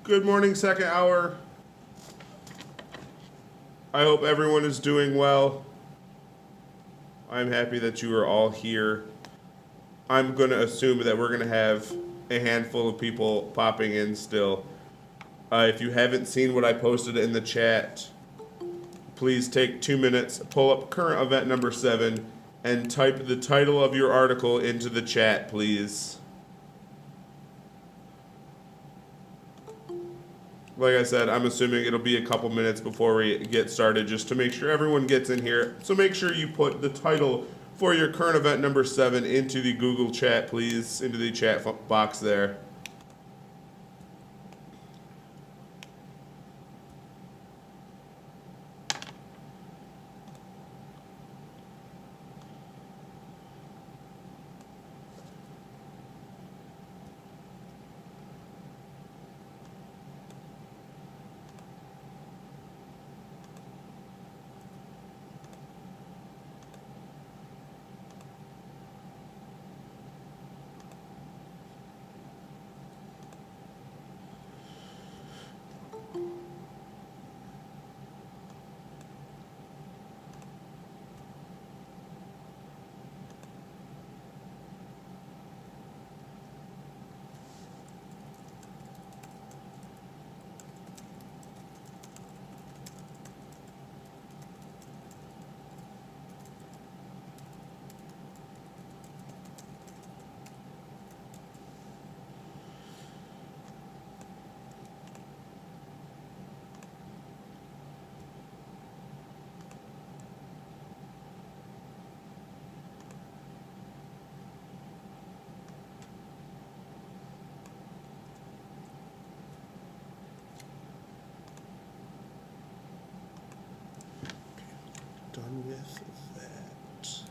Good morning, second hour. I hope everyone is doing well. I'm happy that you are all here. I'm going to assume that we're going to have a handful of people popping in still. If you haven't seen what I posted in the chat, please take 2 minutes, pull up current event number 7, and type the title of your article into the chat, please. Like I said, I'm assuming it'll be a couple minutes before we get started just to make sure everyone gets in here. So make sure you put the title for your current event number 7 into the Google chat, please, into the chat box there. Done with that.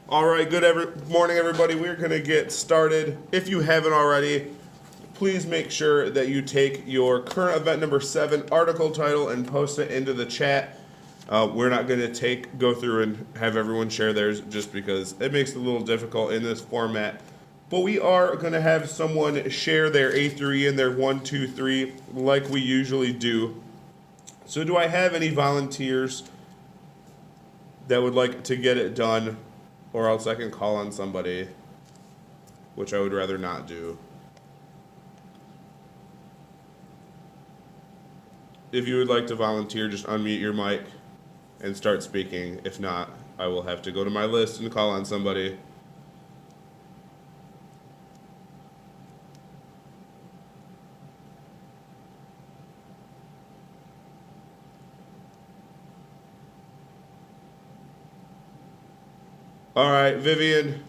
All right, good morning, everybody. We're going to get started. If you haven't already, please make sure that you take your current event number 7 article title and post it into the chat. We're not going to go through and have everyone share theirs just because it makes it a little difficult in this format. But we are going to have someone share their A through E and their 1, 2, 3 like we usually do. So do I have any volunteers that would like to get it done? Or else I can call on somebody, which I would rather not do. If you would like to volunteer, just unmute your mic and start speaking. If not, I will have to go to my list and call on somebody. All right, Vivian.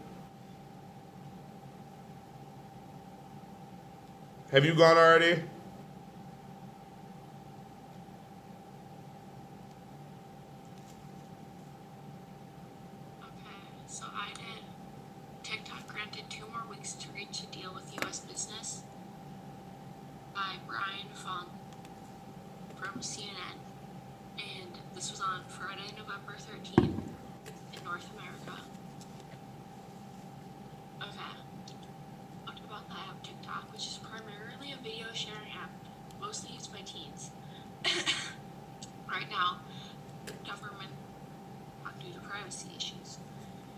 Have you gone already? Okay, so I did. TikTok granted 2 more weeks to reach a deal with U.S. Business by Brian Fung from CNN. And this was on Friday, November 13th in North America. Okay. Talked about the app TikTok, which is primarily a video sharing app, mostly used by teens. Right now, the government, due to privacy issues.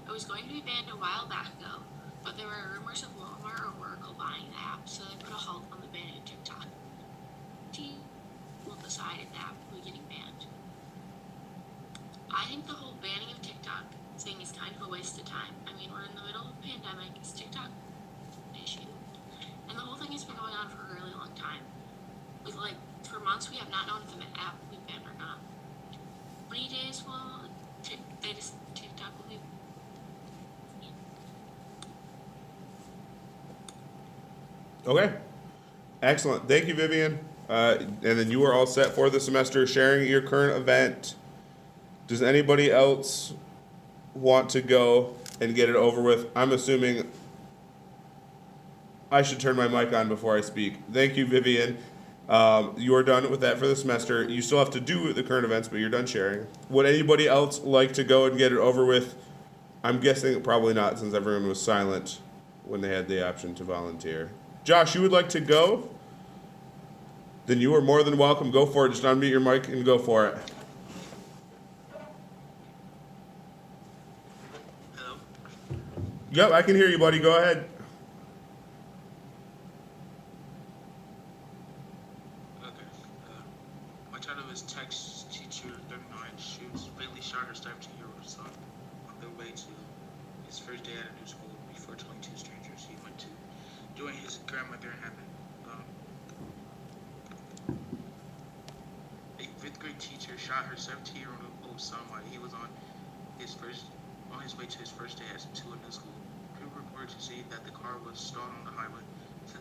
It was going to be banned a while back though, but there were rumors of Walmart or Oracle buying the app, so they put a halt on the banning of TikTok. Will decide if the app will be getting banned. I think the whole banning of TikTok thing is kind of a waste of time. I mean, we're in the middle of a pandemic, it's TikTok an issue. And the whole thing has been going on for a really long time. With for months we have not known if the app will be banned or not. How many days will TikTok will be? Okay. Excellent. Thank you, Vivian. And then you are all set for the semester sharing your current event. Does anybody else want to go and get it over with. I'm assuming I should turn my mic on before I speak. Thank you, Vivian. You are done with that for the semester. You still have to do the current events, but you're done sharing. Would anybody else like to go and get it over with? I'm guessing probably not, since everyone was silent when they had the option to volunteer. Josh, you would like to go? Then you are more than welcome. Go for it. Just unmute your mic and go for it. Hello? Yep, I can hear you, buddy. Go ahead. Okay. My title is Text Teacher 39 shoots fatally shot her 17-year-old son on their way to his first day at a new school before 22 strangers he went to join his grandmother and happened. A fifth grade teacher shot her 17-year-old son while he was on his way to his first day to a new school. People reported to see that the car was stalled on the highway, so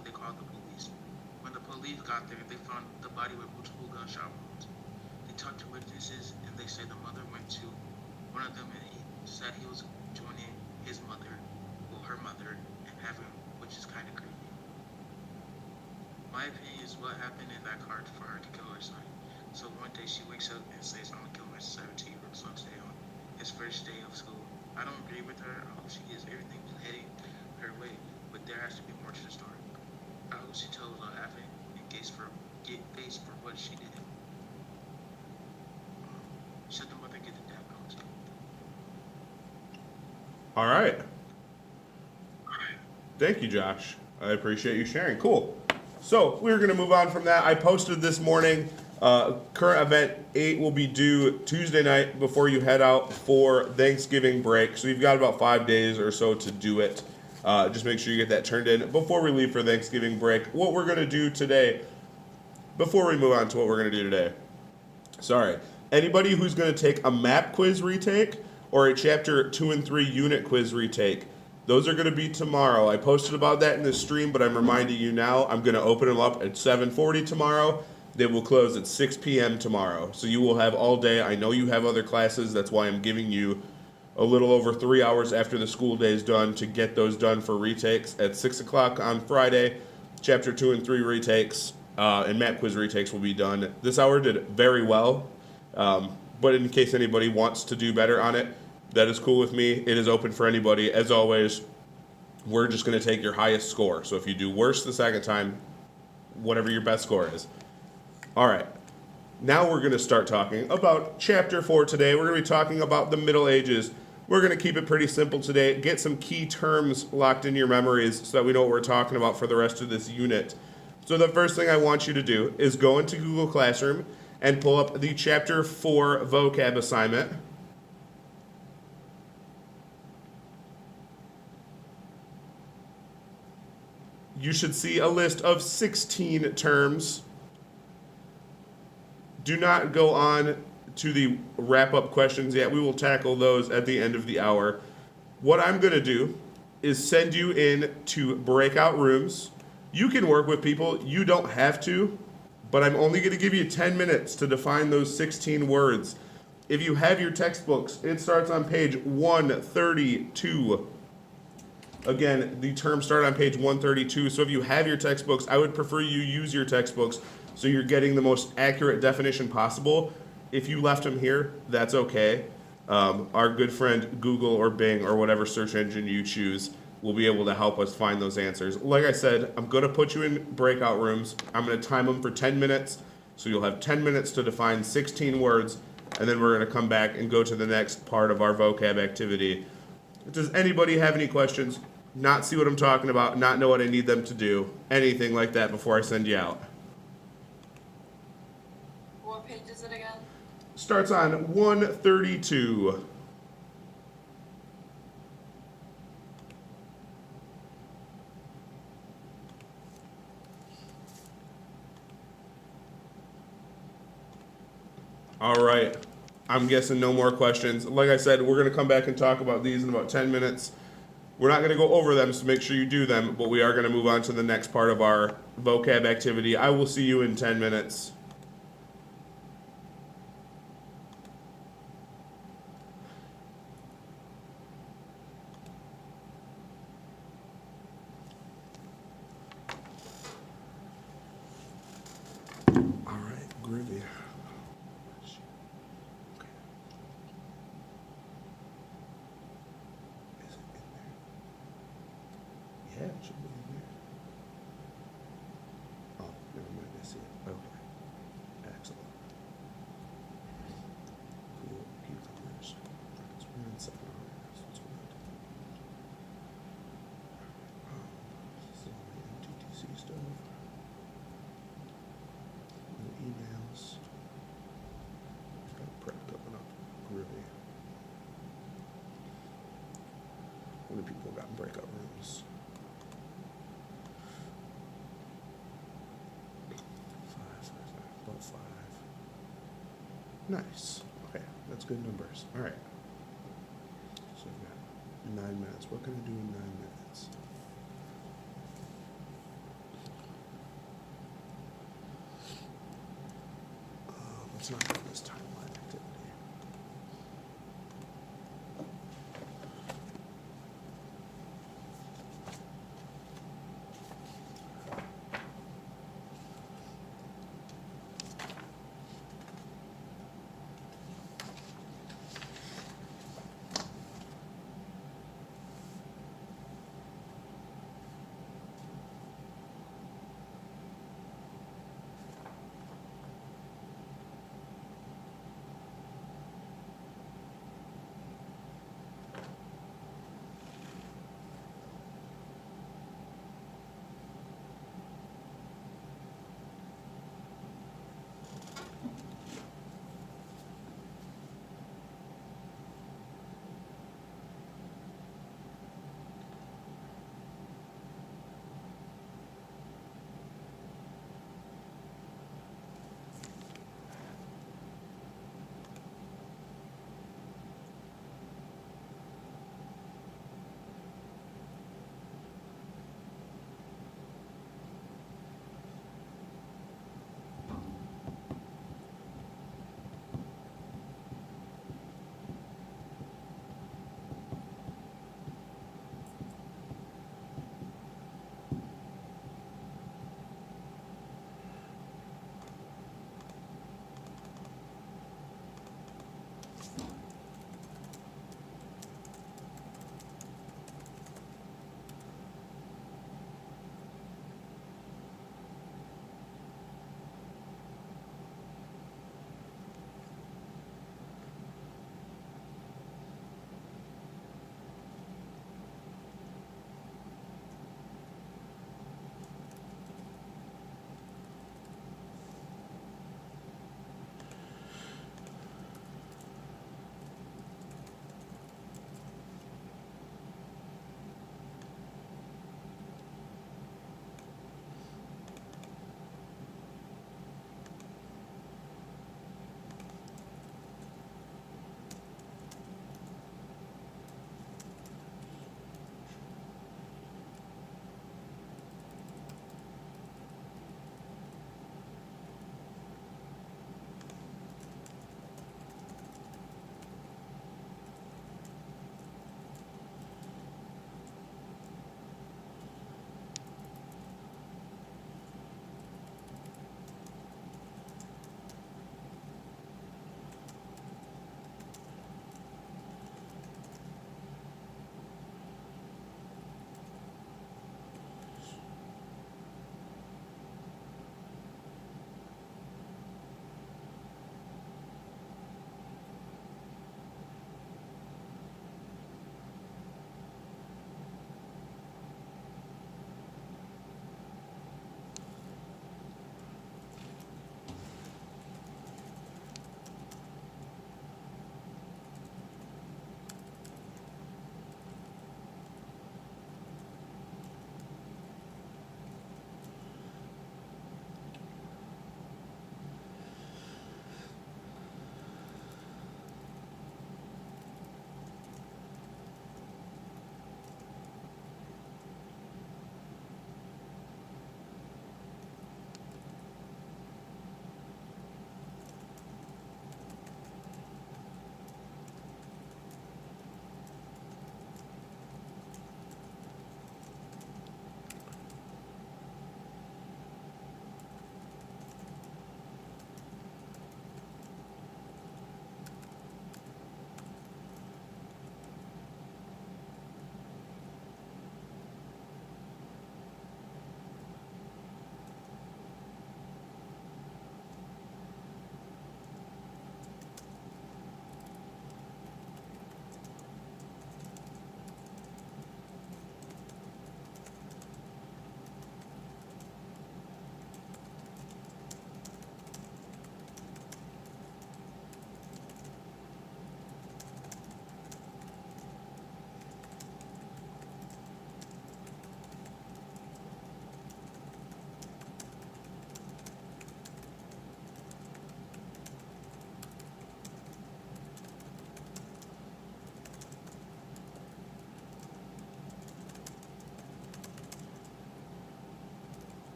they called the police. When the police got there, they found the body with multiple gunshot wounds. They talked to witnesses, and they said the mother went to one of them, and he said he was joining her mother, and having, which is kind of creepy. My opinion is what happened in that car for her to kill her son. So one day she wakes up and says, "I'm gonna kill my 17-year-old son today on his first day of school." I don't agree with her. I hope she gets everything heading her way, but there has to be more to the story. I hope she tells what happened and gets faced for what she did. Should the mother get the death penalty? All right. Thank you, Josh. I appreciate you sharing. Cool. So we're going to move on from that. I posted this morning. Current event 8 will be due Tuesday night before you head out for Thanksgiving break. So you've got about 5 days or so to do it. Just make sure you get that turned in before we leave for Thanksgiving break. What we're going to do today, before we move on to what we're going to do today. Sorry. Anybody who's going to take a map quiz retake or a chapter 2 and 3 unit quiz retake, those are going to be tomorrow. I posted about that in the stream, but I'm reminding you now. I'm going to open them up at 7:40 tomorrow. They will close at 6 p.m. tomorrow. So you will have all day. I know you have other classes. That's why I'm giving you a little over 3 hours after the school day is done to get those done for retakes. At 6 o'clock on Friday, chapter 2 and 3 retakes and map quiz retakes will be done. This hour did very well. But in case anybody wants to do better on it, that is cool with me. It is open for anybody. As always, we're just going to take your highest score. So if you do worse the second time, whatever your best score is. All right. Now we're going to start talking about chapter 4 today. We're going to be talking about the Middle Ages. We're going to keep it pretty simple today. Get some key terms locked in your memories so that we know what we're talking about for the rest of this unit. So the first thing I want you to do is go into Google Classroom and pull up the chapter 4 vocab assignment. You should see a list of 16 terms. Do not go on to the wrap-up questions yet. We will tackle those at the end of the hour. What I'm going to do is send you in to breakout rooms. You can work with people. You don't have to, but I'm only going to give you 10 minutes to define those 16 words. If you have your textbooks, it starts on page 132. Again, the terms start on page 132, so if you have your textbooks, I would prefer you use your textbooks so you're getting the most accurate definition possible. If you left them here, that's okay. Our good friend Google or Bing or whatever search engine you choose will be able to help us find those answers. Like I said, I'm going to put you in breakout rooms. I'm going to time them for 10 minutes, so you'll have 10 minutes to define 16 words, and then we're going to come back and go to the next part of our vocab activity. Does anybody have any questions? Not see what I'm talking about, not know what I need them to do, anything like that before I send you out? What page is it again? Starts on 132. All right. I'm guessing no more questions. Like I said, we're going to come back and talk about these in about 10 minutes. We're not going to go over them, so make sure you do them, but we are going to move on to the next part of our vocab activity. I will see you in 10 minutes. cat should be in there. Oh, never mind, I see it. Okay. Excellent. Cool. Cucumbers. So we're in 7 already. That's good. This is all the MTTC stuff. No emails. Got prep coming up. Groovy. How many people got in breakout rooms? 5, about 5. Nice. Okay, that's good numbers. All right. So we've got 9 minutes. What can I do in 9 minutes? Let's not do this timeline activity.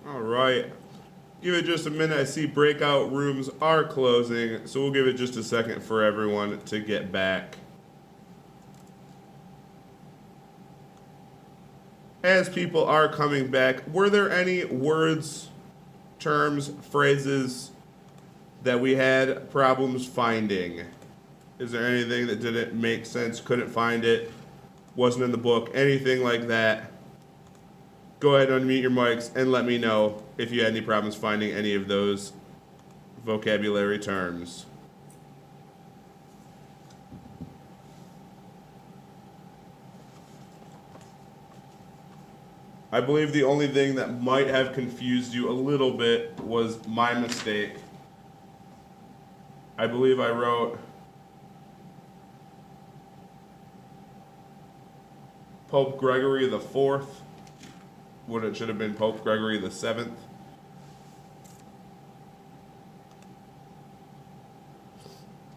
All right. Give it just a minute. I see breakout rooms are closing, so we'll give it just a second for everyone to get back. As people are coming back, were there any words, terms, phrases that we had problems finding? Is there anything that didn't make sense, couldn't find it, wasn't in the book, anything like that? Go ahead and unmute your mics and let me know if you had any problems finding any of those vocabulary terms. I believe the only thing that might have confused you a little bit was my mistake. I believe I wrote Pope Gregory the Fourth, when it should have been Pope Gregory the Seventh.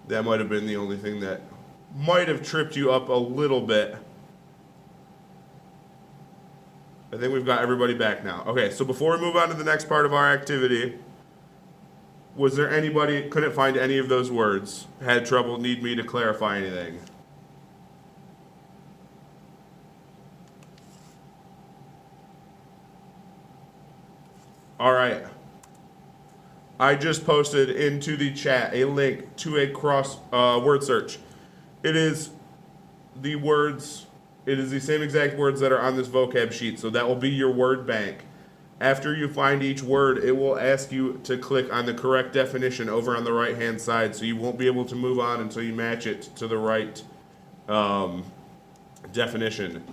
That might have been the only thing that might have tripped you up a little bit. I think we've got everybody back now. Okay, so before we move on to the next part of our activity, was there anybody couldn't find any of those words, had trouble, need me to clarify anything? All right. I just posted into the chat a link to a cross word search. It is the words, it is the same exact words that are on this vocab sheet, so that will be your word bank. After you find each word, it will ask you to click on the correct definition over on the right-hand side, so you won't be able to move on until you match it to the right definition.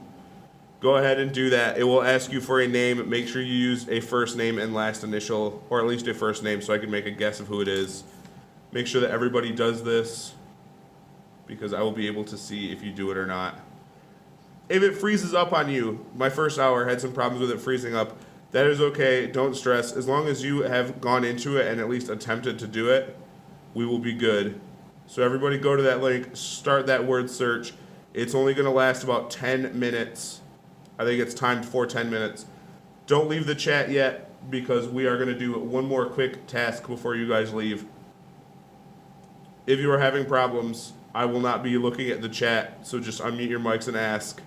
Go ahead and do that. It will ask you for a name. Make sure you use a first name and last initial, or at least a first name, so I can make a guess of who it is. Make sure that everybody does this, because I will be able to see if you do it or not. If it freezes up on you, my first hour had some problems with it freezing up. That is okay. Don't stress. As long as you have gone into it and at least attempted to do it, we will be good. So everybody go to that link, start that word search. It's only going to last about 10 minutes. I think it's timed for 10 minutes. Don't leave the chat yet, because we are going to do one more quick task before you guys leave. If you are having problems, I will not be looking at the chat, so just unmute your mics and ask.